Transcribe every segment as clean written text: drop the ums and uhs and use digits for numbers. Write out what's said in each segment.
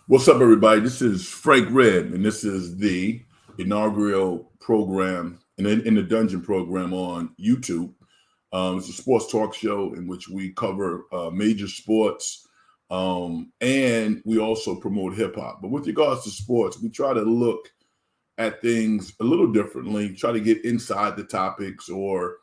What's up, everybody? This is Frankred, and this is the inaugural program in the Dungeon program on YouTube. It's a sports talk show in which we cover major sports, and we also promote hip hop. But with regards to sports, we try to look at things a little differently, try to get inside the topics or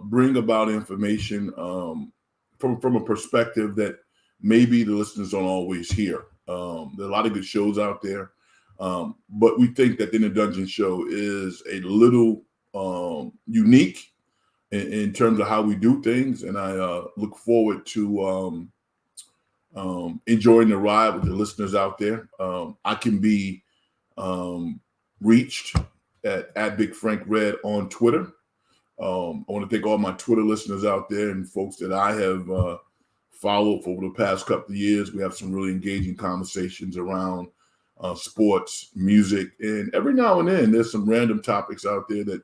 bring about information from a perspective that maybe the listeners don't always hear. There are a lot of good shows out there, but we think that the In the Dungeon show is a little unique in terms of how we do things, and I look forward to enjoying the ride with the listeners out there. I can be reached at Big Frank Red on Twitter. I want to thank all my Twitter listeners out there and folks that I have followed for over the past couple of years. We have some really engaging conversations around sports, music, and every now and then there's some random topics out there that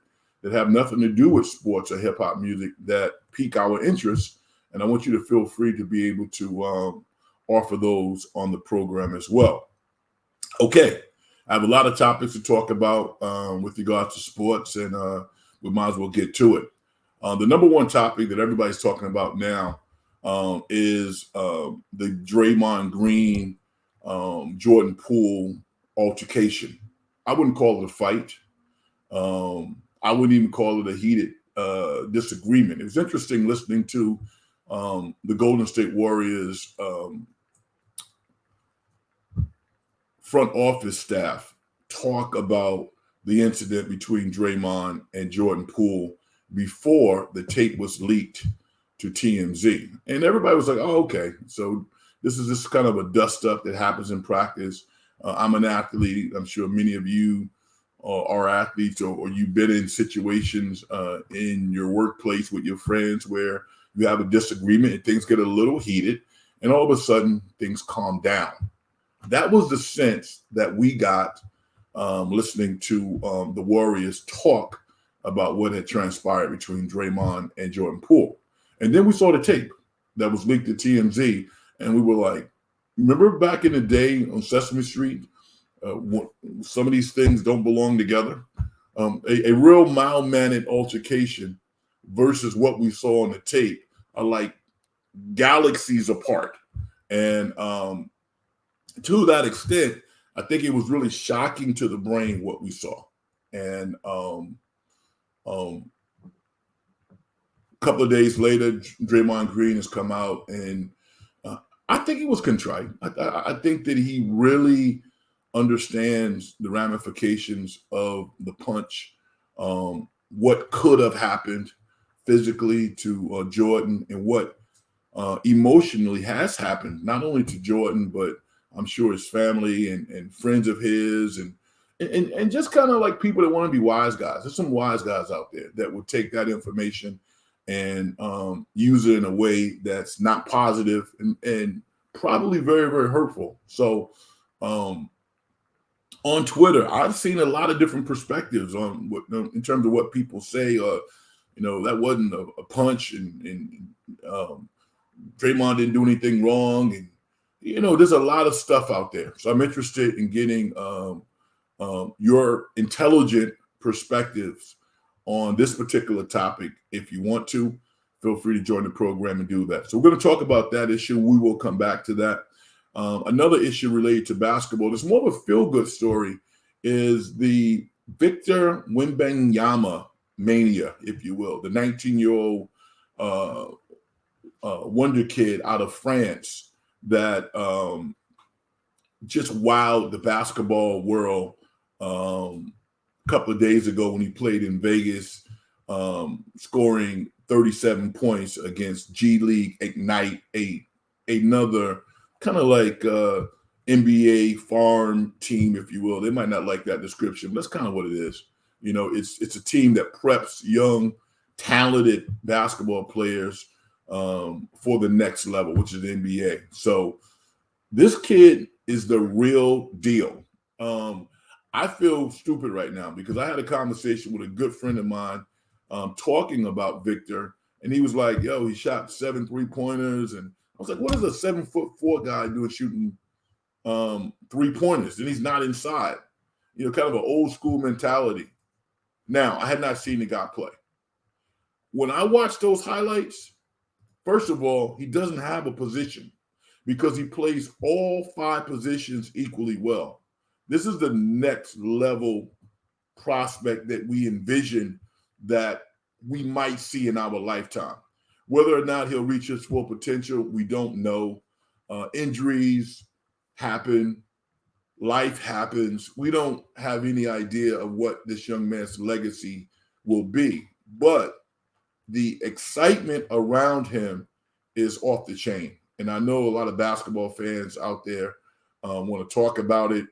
have nothing to do with sports or hip hop music that pique our interest. And I want you to feel free to be able to offer those on the program as well. Okay, I have a lot of topics to talk about with regards to sports, and we might as well get to it. The number one topic that everybody's talking about now is the Draymond Green, Jordan Poole altercation. I wouldn't call it a fight. I wouldn't even call it a heated disagreement. It was interesting listening to the Golden State Warriors front office staff talk about the incident between Draymond and Jordan Poole before the tape was leaked to TMZ. And everybody was like, oh, okay. So this is just kind of a dust up that happens in practice. I'm an athlete. I'm sure many of you are athletes or you've been in situations in your workplace with your friends where you have a disagreement and things get a little heated and all of a sudden things calm down. That was the sense that we got listening to the Warriors talk about what had transpired between Draymond and Jordan Poole. And then we saw the tape that was leaked to TMZ, and we were like, remember back in the day on Sesame Street, some of these things don't belong together? A real mild-mannered altercation versus what we saw on the tape are like galaxies apart. And to that extent, I think it was really shocking to the brain what we saw. And a couple of days later, Draymond Green has come out, and I think he was contrite. I think that he really understands the ramifications of the punch, what could have happened physically to Jordan, and what emotionally has happened, not only to Jordan, but I'm sure his family and friends of his and just kind of like people that want to be wise guys. There's some wise guys out there that would take that information and use it in a way that's not positive and probably very, very hurtful. So on Twitter, I've seen a lot of different perspectives on what, in terms of what people say. That wasn't a punch, and Draymond didn't do anything wrong, and there's a lot of stuff out there. So I'm interested in getting your intelligent perspectives on this particular topic. If you want to, feel free to join the program and do that. So we're going to talk about that issue. We will come back to that. Another issue related to basketball, there's more of a feel-good story, is the Victor Wembanyama mania, if you will, the 19-year-old wonder kid out of France that just wowed the basketball world a couple of days ago when he played in Vegas, scoring 37 points against G League Ignite, another kind of like NBA farm team, if you will. They might not like that description, but that's kind of what it is. It's a team that preps young, talented basketball players for the next level, which is the NBA. So this kid is the real deal. I feel stupid right now because I had a conversation with a good friend of mine talking about Victor, and he was like, he shot 7 3-pointers. And I was like, what is a 7'4" guy doing shooting 3-pointers, then he's not inside. Kind of an old school mentality. Now, I had not seen the guy play. When I watch those highlights, first of all, he doesn't have a position because he plays all 5 positions equally well. This is the next level prospect that we envision that we might see in our lifetime. Whether or not he'll reach his full potential, we don't know. Injuries happen. Life happens. We don't have any idea of what this young man's legacy will be. But the excitement around him is off the chain. And I know a lot of basketball fans out there want to talk about it.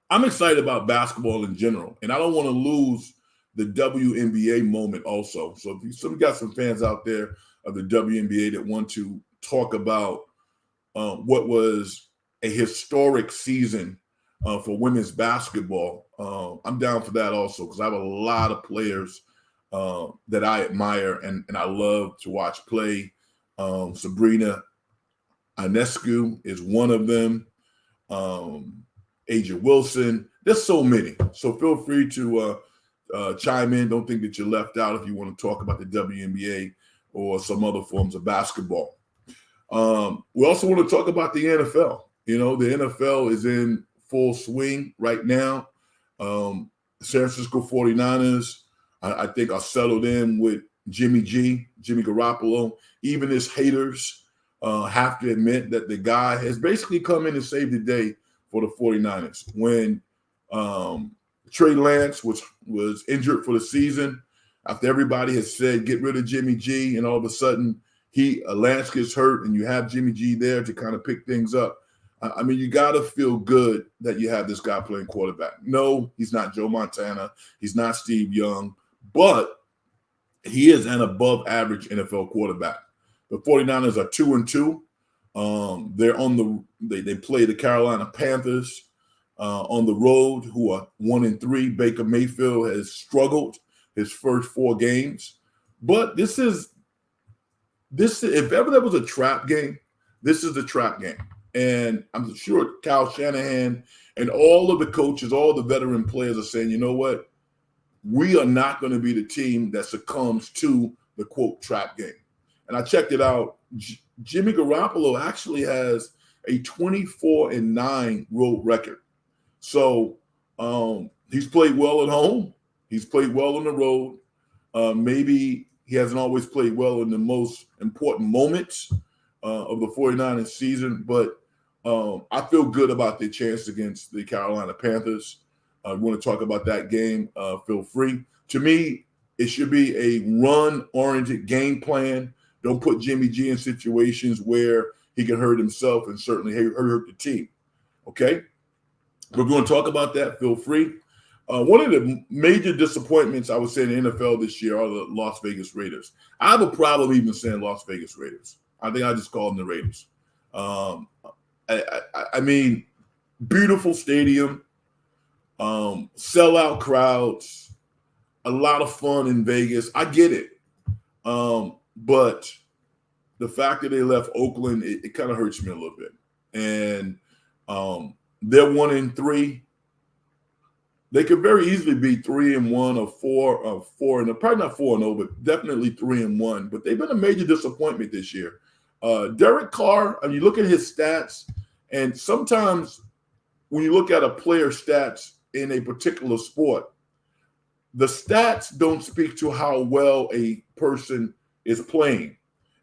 I'm excited about basketball in general, and I don't want to lose the WNBA moment also. So if you got some fans out there of the WNBA that want to talk about what was a historic season for women's basketball, I'm down for that also because I have a lot of players that I admire and I love to watch play. Sabrina Ionescu is one of them. Aja Wilson. There's so many. So feel free to chime in. Don't think that you're left out if you want to talk about the WNBA or some other forms of basketball. We also want to talk about the NFL. The NFL is in full swing right now. San Francisco 49ers, I think, are settled in with Jimmy Garoppolo. Even his haters have to admit that the guy has basically come in and saved the day for the 49ers. When Trey Lance was injured for the season, after everybody has said, get rid of Jimmy G, and all of a sudden Lance gets hurt and you have Jimmy G there to kind of pick things up. I mean, you got to feel good that you have this guy playing quarterback. No, he's not Joe Montana. He's not Steve Young, but he is an above average NFL quarterback. The 49ers are 2-2. They play the Carolina Panthers on the road, who are 1-3. Baker Mayfield has struggled his first 4 games, but this is if ever there was a trap game, this is the trap game. And I'm sure Kyle Shanahan and all of the coaches, all the veteran players are saying, you know what? We are not going to be the team that succumbs to the, quote, trap game. And I checked it out. Jimmy Garoppolo actually has a 24-9 road record. So he's played well at home. He's played well on the road. Maybe he hasn't always played well in the most important moments of the 49ers season, but I feel good about their chance against the Carolina Panthers. I want to talk about that game. Feel free. To me, it should be a run-oriented game plan. Don't put Jimmy G in situations where he can hurt himself and certainly hurt the team. Okay? We're going to talk about that. Feel free. One of the major disappointments, I would say, in the NFL this year are the Las Vegas Raiders. I have a problem even saying Las Vegas Raiders. I think I just call them the Raiders. I mean, beautiful stadium, sellout crowds, a lot of fun in Vegas. I get it. But the fact that they left Oakland, it kind of hurts me a little bit. And they're 1-3. They could very easily be 3-1 or 4, and probably not 4-0, but definitely 3-1. But they've been a major disappointment this year. Derek Carr, I mean, you look at his stats, and sometimes when you look at a player's stats in a particular sport, the stats don't speak to how well a person is playing.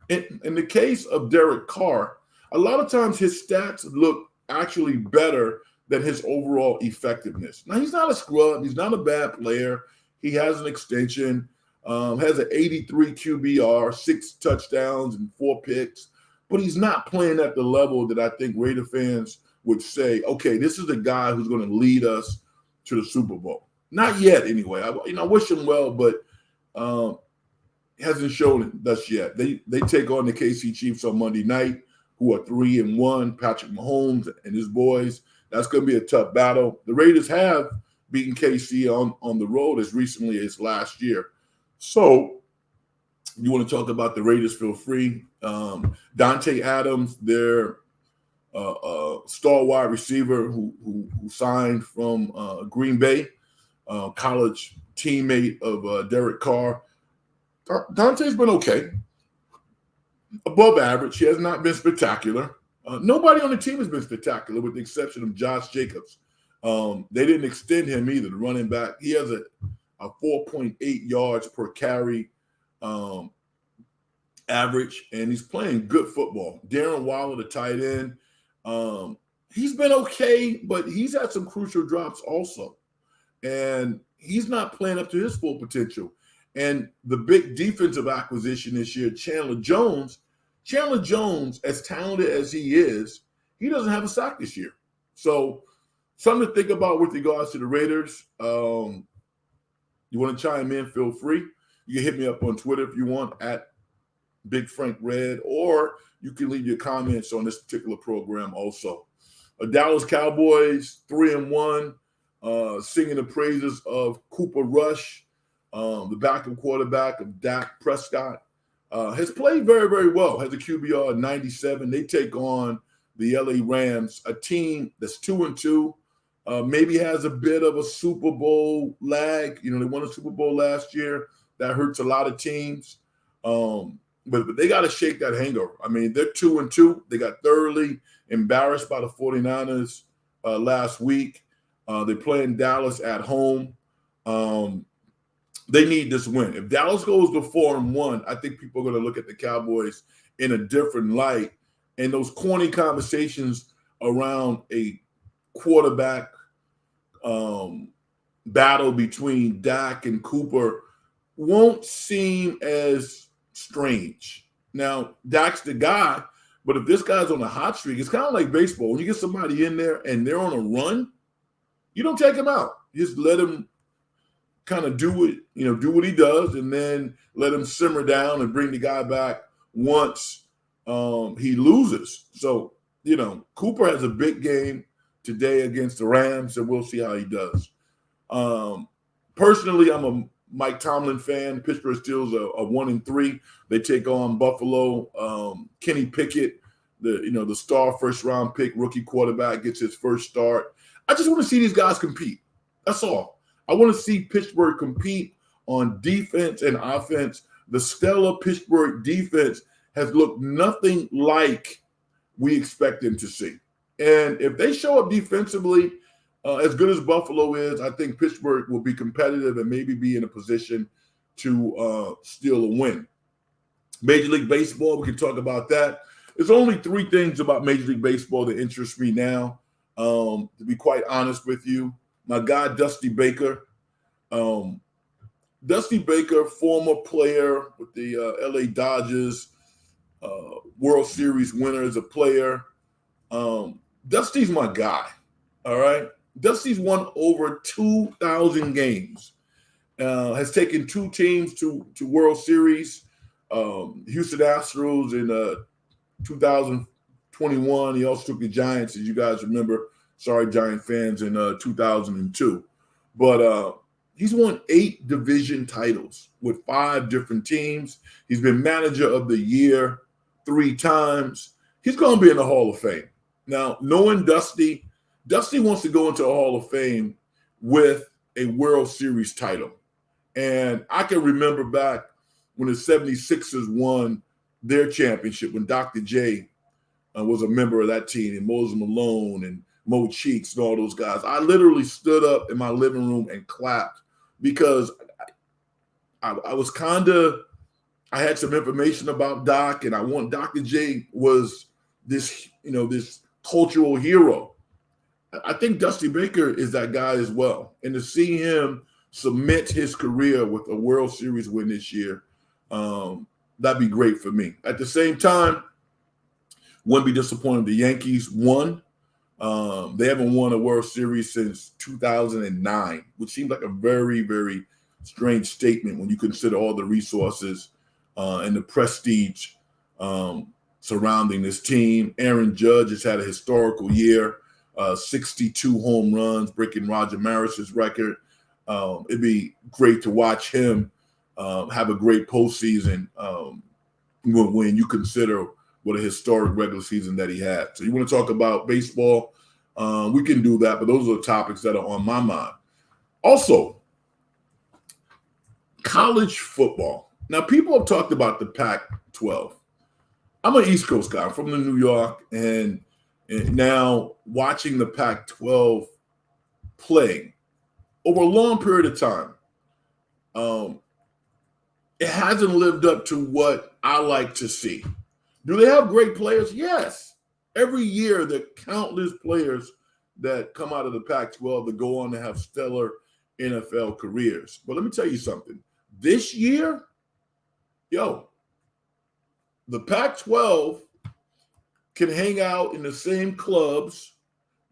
In the case of Derek Carr, a lot of times his stats look actually better than his overall effectiveness. Now, he's not a scrub. He's not a bad player. He has an extension, has an 83 QBR, 6 touchdowns and 4 picks, but he's not playing at the level that I think Raider fans would say, okay, this is the guy who's going to lead us to the Super Bowl. Not yet, anyway. I wish him well, but hasn't shown it thus yet. They take on the KC Chiefs on Monday night, who are 3-1. Patrick Mahomes and his boys. That's going to be a tough battle. The Raiders have beaten KC on the road as recently as last year. So you want to talk about the Raiders, feel free. Dante Adams, their star wide receiver who signed from Green Bay, college teammate of Derek Carr. Dante's been okay, above average. He has not been spectacular. Nobody on the team has been spectacular, with the exception of Josh Jacobs. They didn't extend him either, the running back. He has a 4.8 yards per carry average, and he's playing good football. Darren Waller, the tight end, he's been okay, but he's had some crucial drops also. And he's not playing up to his full potential. And the big defensive acquisition this year, Chandler Jones, as talented as he is, he doesn't have a sack this year. So something to think about with regards to the Raiders. You want to chime in, feel free. You can hit me up on Twitter if you want, at Big Frankred, or you can leave your comments on this particular program also. Dallas Cowboys 3-1, singing the praises of Cooper Rush, the backup quarterback of Dak Prescott. Has played very, very well. Has a QBR of 97. They take on the LA Rams, a team that's 2-2. Maybe has a bit of a Super Bowl lag. They won a Super Bowl last year. That hurts a lot of teams. But they got to shake that hangover. I mean, they're 2-2. They got thoroughly embarrassed by the 49ers last week. They're playing Dallas at home. They need this win. If Dallas goes to 4-1, I think people are going to look at the Cowboys in a different light. And those corny conversations around a quarterback battle between Dak and Cooper won't seem as strange. Now, Dak's the guy, but if this guy's on a hot streak, it's kind of like baseball. When you get somebody in there and they're on a run, you don't take him out. You just let him kind of do what he does, and then let him simmer down and bring the guy back once he loses. So, Cooper has a big game today against the Rams, and we'll see how he does. Personally, I'm a Mike Tomlin fan. Pittsburgh Steelers are 1-3. They take on Buffalo. Kenny Pickett, the star first-round pick, rookie quarterback, gets his first start. I just want to see these guys compete. That's all. I want to see Pittsburgh compete on defense and offense. The stellar Pittsburgh defense has looked nothing like we expect them to see. And if they show up defensively, as good as Buffalo is, I think Pittsburgh will be competitive and maybe be in a position to steal a win. Major League Baseball, we can talk about that. There's only three things about Major League Baseball that interest me now, to be quite honest with you. My guy, Dusty Baker. Dusty Baker, former player with the LA Dodgers, World Series winner as a player. Dusty's my guy, all right? Dusty's won over 2,000 games, has taken two teams to World Series, Houston Astros in 2021. He also took the Giants, as you guys remember. Sorry, Giant fans, in 2002. But he's won 8 division titles with 5 different teams. He's been manager of the year 3 times. He's going to be in the Hall of Fame. Now, knowing Dusty wants to go into the Hall of Fame with a World Series title. And I can remember back when the 76ers won their championship, when Dr. J was a member of that team, and Moses Malone and Mo Cheeks and all those guys. I literally stood up in my living room and clapped because I was I had some information about Doc, and Dr. J was this cultural hero. I think Dusty Baker is that guy as well. And to see him cement his career with a World Series win this year, that'd be great for me. At the same time, wouldn't be disappointed the Yankees won. They haven't won a World Series since 2009, which seems like a very, very strange statement when you consider all the resources and the prestige surrounding this team. Aaron Judge has had a historical year, 62 home runs, breaking Roger Maris's record. It'd be great to watch him have a great postseason when you consider what a historic regular season that he had. So you want to talk about baseball? We can do that, but those are the topics that are on my mind. Also, college football. Now, people have talked about the Pac-12. I'm an East Coast guy. I'm from New York, and now watching the Pac-12 play over a long period of time, it hasn't lived up to what I like to see. Do they have great players? Yes. Every year, there are countless players that come out of the Pac-12 that go on to have stellar NFL careers. But let me tell you something. This year, the Pac-12 can hang out in the same clubs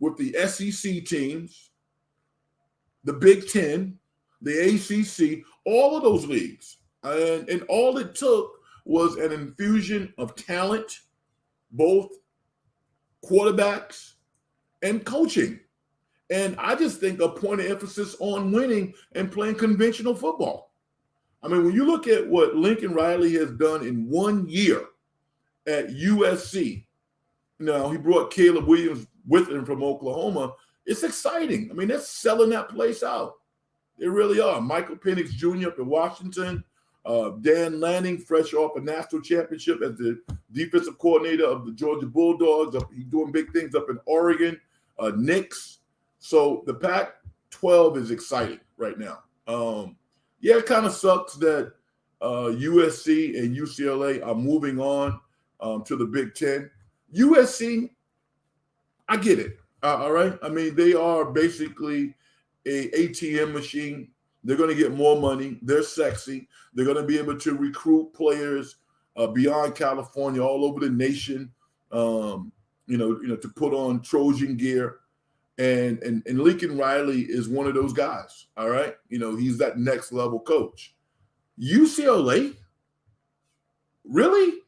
with the SEC teams, the Big Ten, the ACC, all of those leagues. And all it took was an infusion of talent, both quarterbacks and coaching. And I just think a point of emphasis on winning and playing conventional football. I mean, when you look at what Lincoln Riley has done in 1 year at USC, now he brought Caleb Williams with him from Oklahoma. It's exciting. I mean, they're selling that place out. They really are. Michael Penix Jr. up in Washington, Dan Lanning, fresh off a national championship as the defensive coordinator of the Georgia Bulldogs. He's doing big things up in Oregon, Knicks. So the Pac-12 is exciting right now. Yeah, it kind of sucks that USC and UCLA are moving on to the Big Ten. USC, I get it. All right. I mean, they are basically a ATM machine. They're going to get more money. They're sexy. They're going to be able to recruit players beyond California, all over the nation. To put on Trojan gear. And Lincoln Riley is one of those guys. All right. He's that next level coach. UCLA, really?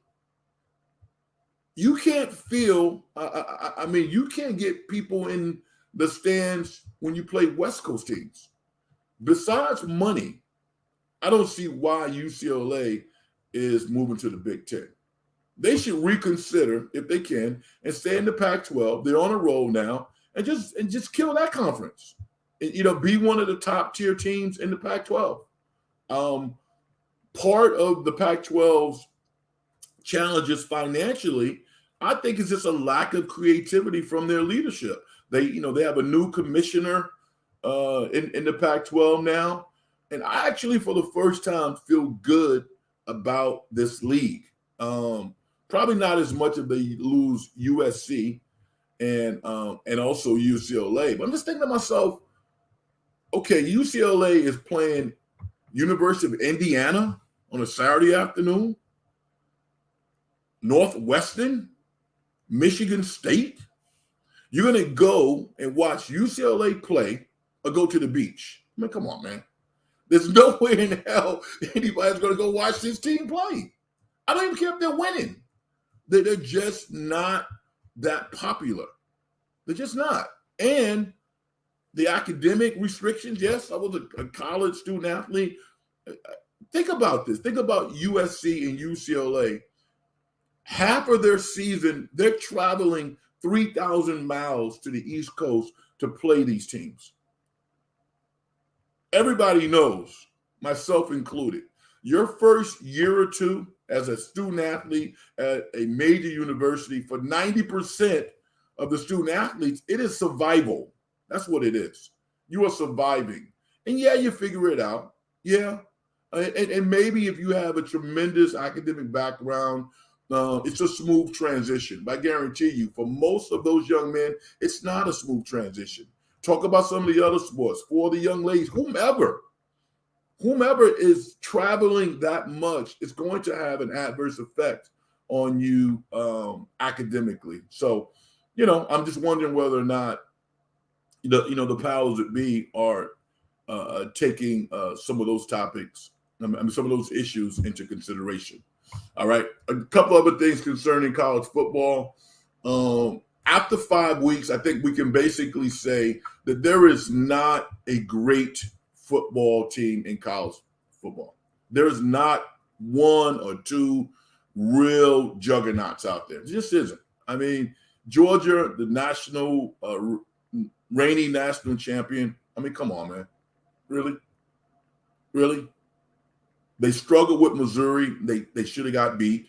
You can't feel, you can't get people in the stands when you play West Coast teams. Besides money, I don't see why UCLA is moving to the Big Ten. They should reconsider, if they can, and stay in the Pac-12. They're on a roll now, and just kill that conference. And, be one of the top tier teams in the Pac-12. Part of the Pac-12's challenges financially, I think, is just a lack of creativity from their leadership. They have a new commissioner in the Pac-12 now, and I actually, for the first time, feel good about this league. Probably not as much if they lose USC and also UCLA, but I'm just thinking to myself, okay, UCLA is playing University of Indiana on a Saturday afternoon. Northwestern, Michigan State. You're going to go and watch UCLA play or go to the beach. I mean, come on, man. There's no way in hell anybody's going to go watch this team play. I don't even care if they're winning. They're just not that popular. They're just not. And the academic restrictions, yes, I was a college student athlete. Think about this. Think about USC and UCLA. Half of their season, they're traveling 3,000 miles to the East Coast to play these teams. Everybody knows, myself included, your first year or two as a student athlete at a major university, for 90% of the student athletes, it is survival. That's what it is. You are surviving. And yeah, you figure it out. Yeah. And maybe if you have a tremendous academic background, it's a smooth transition. But I guarantee you, for most of those young men, it's not a smooth transition. Talk about some of the other sports. For the young ladies, whomever is traveling that much, it's going to have an adverse effect on you academically. So, I'm just wondering whether or not the powers that be are taking some of those topics, some of those issues into consideration. All right. A couple other things concerning college football. After 5 weeks, I think we can basically say that there is not a great football team in college football. There is not one or two real juggernauts out there. It just isn't. I mean, Georgia, the national reigning national champion. I mean, come on, man. Really? Really? They struggled with Missouri. They should have got beat.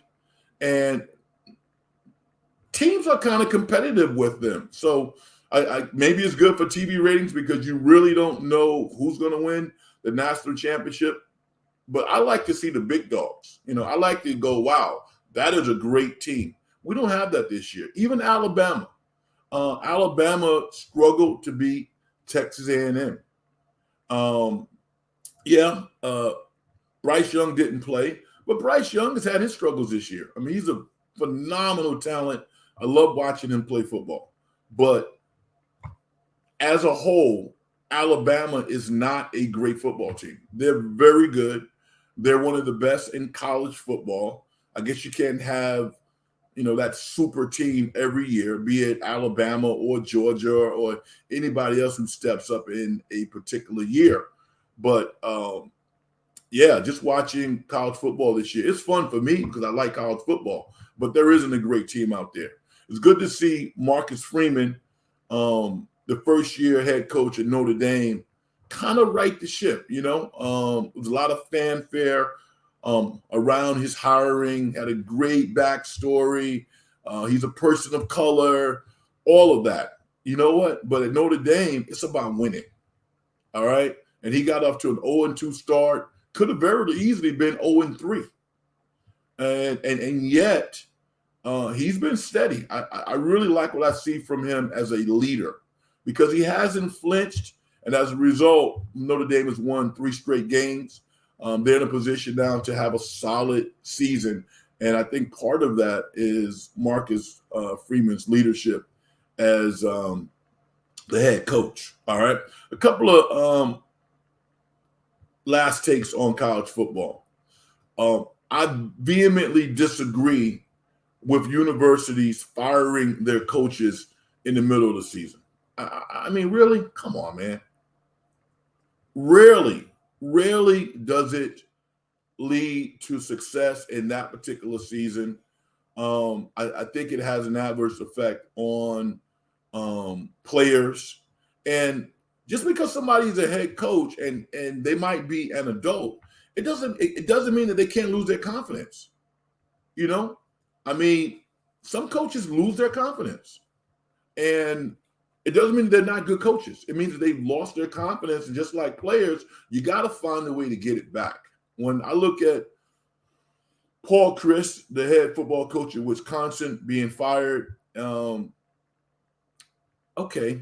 And teams are kind of competitive with them. So I maybe it's good for TV ratings because you really don't know who's going to win the national championship. But I like to see the big dogs. I like to go, wow, that is a great team. We don't have that this year. Even Alabama. Alabama struggled to beat Texas A&M. Bryce Young didn't play, but Bryce Young has had his struggles this year. I mean, he's a phenomenal talent. I love watching him play football. But as a whole, Alabama is not a great football team. They're very good. They're one of the best in college football. I guess you can't have, that super team every year, be it Alabama or Georgia or anybody else who steps up in a particular year. But, just watching college football this year, it's fun for me because I like college football, but there isn't a great team out there. It's good to see Marcus Freeman, the first-year head coach at Notre Dame, kind of right the ship, There was a lot of fanfare around his hiring, had a great backstory. He's a person of color, all of that. You know what? But at Notre Dame, it's about winning, all right? And he got off to an 0-2 start. Could have very easily been 0-3. And yet he's been steady. I really like what I see from him as a leader because he hasn't flinched. And as a result, Notre Dame has won 3 straight games. They're in a position now to have a solid season. And I think part of that is Marcus Freeman's leadership as the head coach. All right. A couple of last takes on college football. I vehemently disagree with universities firing their coaches in the middle of the season. I mean, really? Come on, man. Rarely does it lead to success in that particular season. I think it has an adverse effect on players. And just because somebody's a head coach and they might be an adult, it doesn't mean that they can't lose their confidence. I mean, some coaches lose their confidence. And it doesn't mean they're not good coaches. It means that they've lost their confidence. And just like players, you got to find a way to get it back. When I look at Paul Chryst, the head football coach at Wisconsin, being fired, okay,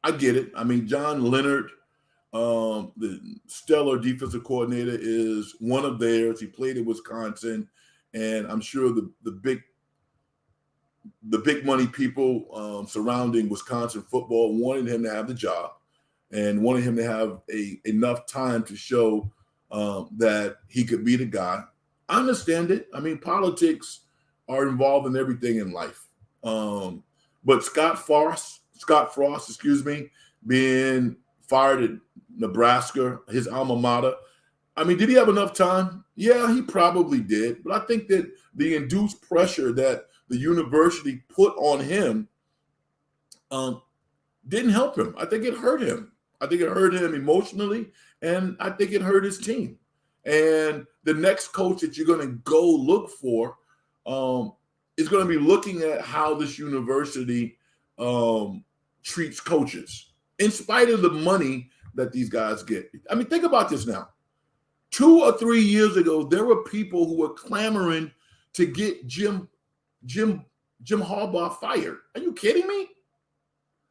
I get it. I mean, John Leonard, the stellar defensive coordinator, is one of theirs. He played at Wisconsin, and I'm sure the big money people surrounding Wisconsin football wanted him to have the job and wanted him to have enough time to show that he could be the guy. I understand it. I mean, politics are involved in everything in life. But Scott Frost, being fired at Nebraska, his alma mater. I mean, did he have enough time? Yeah, he probably did. But I think that the induced pressure that the university put on him didn't help him. I think it hurt him. I think it hurt him emotionally, and I think it hurt his team. And the next coach that you're going to go look for is going to be looking at how this university treats coaches, in spite of the money that these guys get. I mean, think about this now. 2 or 3 years ago, there were people who were clamoring to get Jim Harbaugh fired. Are you kidding me?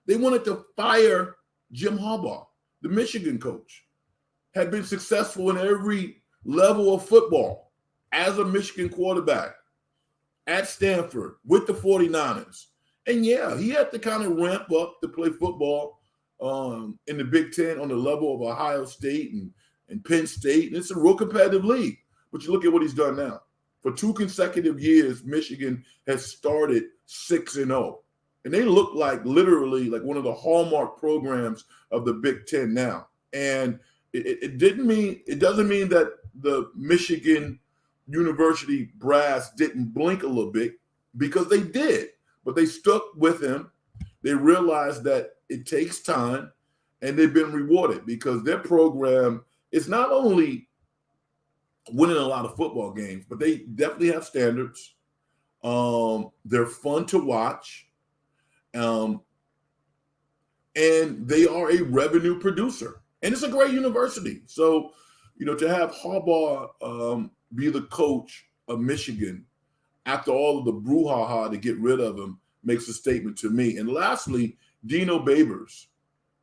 They wanted to fire Jim Harbaugh, the Michigan coach. Had been successful in every level of football as a Michigan quarterback, at Stanford, with the 49ers. And yeah, he had to kind of ramp up to play football in the Big Ten on the level of Ohio State and Penn State. And it's a real competitive league. But you look at what he's done now. For 2 consecutive years, Michigan has started 6-0. And they look like literally like one of the hallmark programs of the Big Ten now. And it doesn't mean that the Michigan university brass didn't blink a little bit, because they did, but they stuck with him. They realized that it takes time, and they've been rewarded because their program is not only winning a lot of football games, but they definitely have standards. They're fun to watch. Um, and they are a revenue producer. And it's a great university. So, to have Harbaugh be the coach of Michigan after all of the brouhaha to get rid of him makes a statement to me. And lastly, Dino Babers,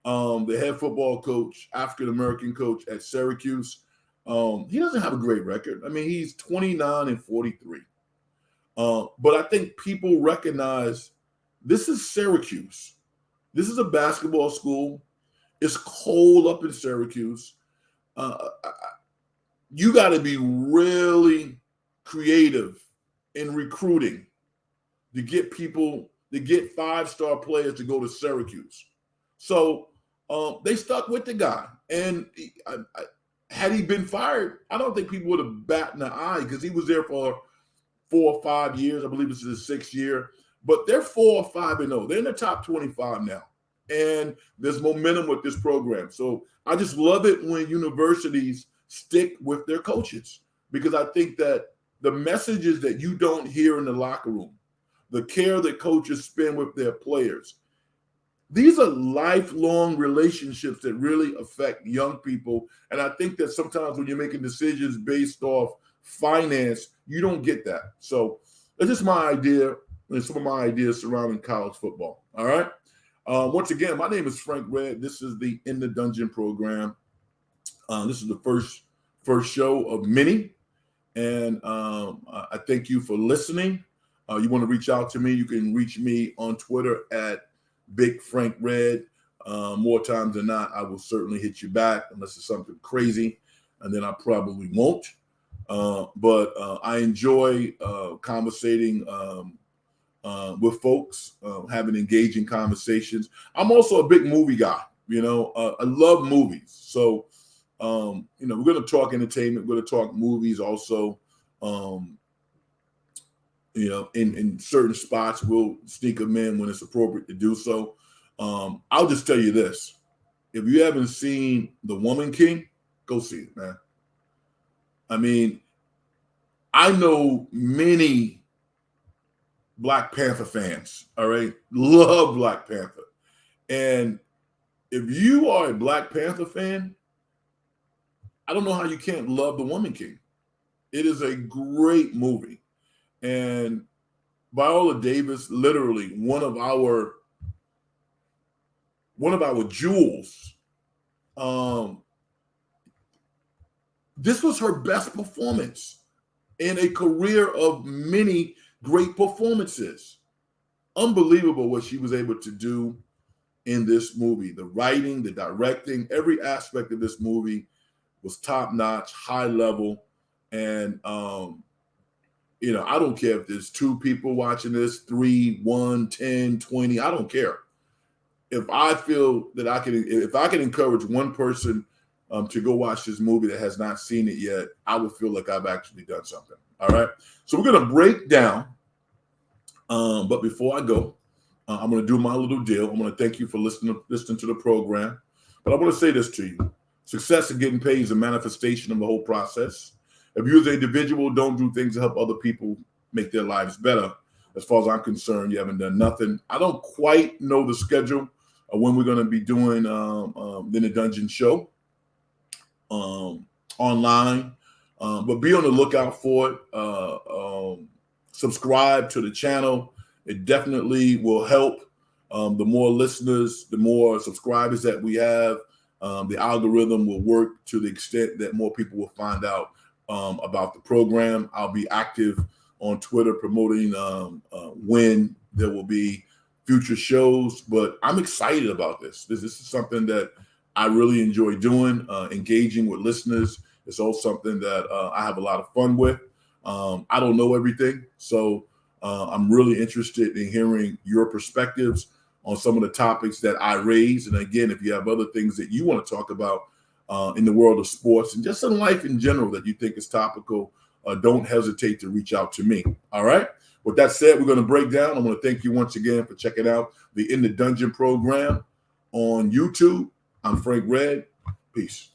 the head football coach, African-American coach at Syracuse. He doesn't have a great record. I mean, he's 29-43. But I think people recognize this is Syracuse. This is a basketball school. It's cold up in Syracuse. You got to be really creative in recruiting to get people, to get 5-star players to go to Syracuse. So they stuck with the guy. And had he been fired, I don't think people would have batted an eye, because he was there for 4 or 5 years. I believe this is his 6th year. But they're 4 or 5-0. They're in the top 25 now. And there's momentum with this program. So I just love it when universities stick with their coaches, because I think that the messages that you don't hear in the locker room, the care that coaches spend with their players, these are lifelong relationships that really affect young people. And I think that sometimes when you're making decisions based off finance, you don't get that. So that's just my idea and some of my ideas surrounding college football. All right. Once again, my name is Frankred. This is the In the Dungeon program. This is the first show of many. And I thank you for listening. You want to reach out to me, you can reach me on Twitter at Big Frank Red. More times than not, I will certainly hit you back unless it's something crazy, and then I probably won't. But I enjoy conversating with folks, having engaging conversations. I'm also a big movie guy. I love movies. So, we're going to talk entertainment. We're going to talk movies also. In certain spots, we'll sneak them in when it's appropriate to do so. I'll just tell you this. If you haven't seen The Woman King, go see it, man. I mean, I know many Black Panther fans, all right? Love Black Panther. And if you are a Black Panther fan, I don't know how you can't love The Woman King. It is a great movie. And Viola Davis, literally one of our jewels. This was her best performance in a career of many great performances. Unbelievable what she was able to do in this movie. The writing, the directing, every aspect of this movie was top-notch, high level. And I don't care if there's 2 people watching this, 3, 1, 10, 20. I don't care. If I feel that if I can encourage one person to go watch this movie that has not seen it yet, I would feel like I've actually done something. All right. So we're going to break down. But before I go, I'm going to do my little deal. I'm going to thank you for listening to the program. But I want to say this to you. Success in getting paid is a manifestation of the whole process. If you as an individual don't do things to help other people make their lives better, as far as I'm concerned, you haven't done nothing. I don't quite know the schedule of when we're going to be doing the Dungeon show online, but be on the lookout for it. Subscribe to the channel. It definitely will help. The more listeners, the more subscribers that we have, the algorithm will work to the extent that more people will find out about the program. I'll be active on Twitter promoting when there will be future shows, but I'm excited about this. This is something that I really enjoy doing, engaging with listeners. It's also something that I have a lot of fun with. I don't know everything, so I'm really interested in hearing your perspectives on some of the topics that I raise. And again, if you have other things that you want to talk about in the world of sports and just in life in general that you think is topical, don't hesitate to reach out to me. All right. With that said, we're going to break down. I want to thank you once again for checking out the In the Dungeon program on YouTube. I'm Frankred. Peace.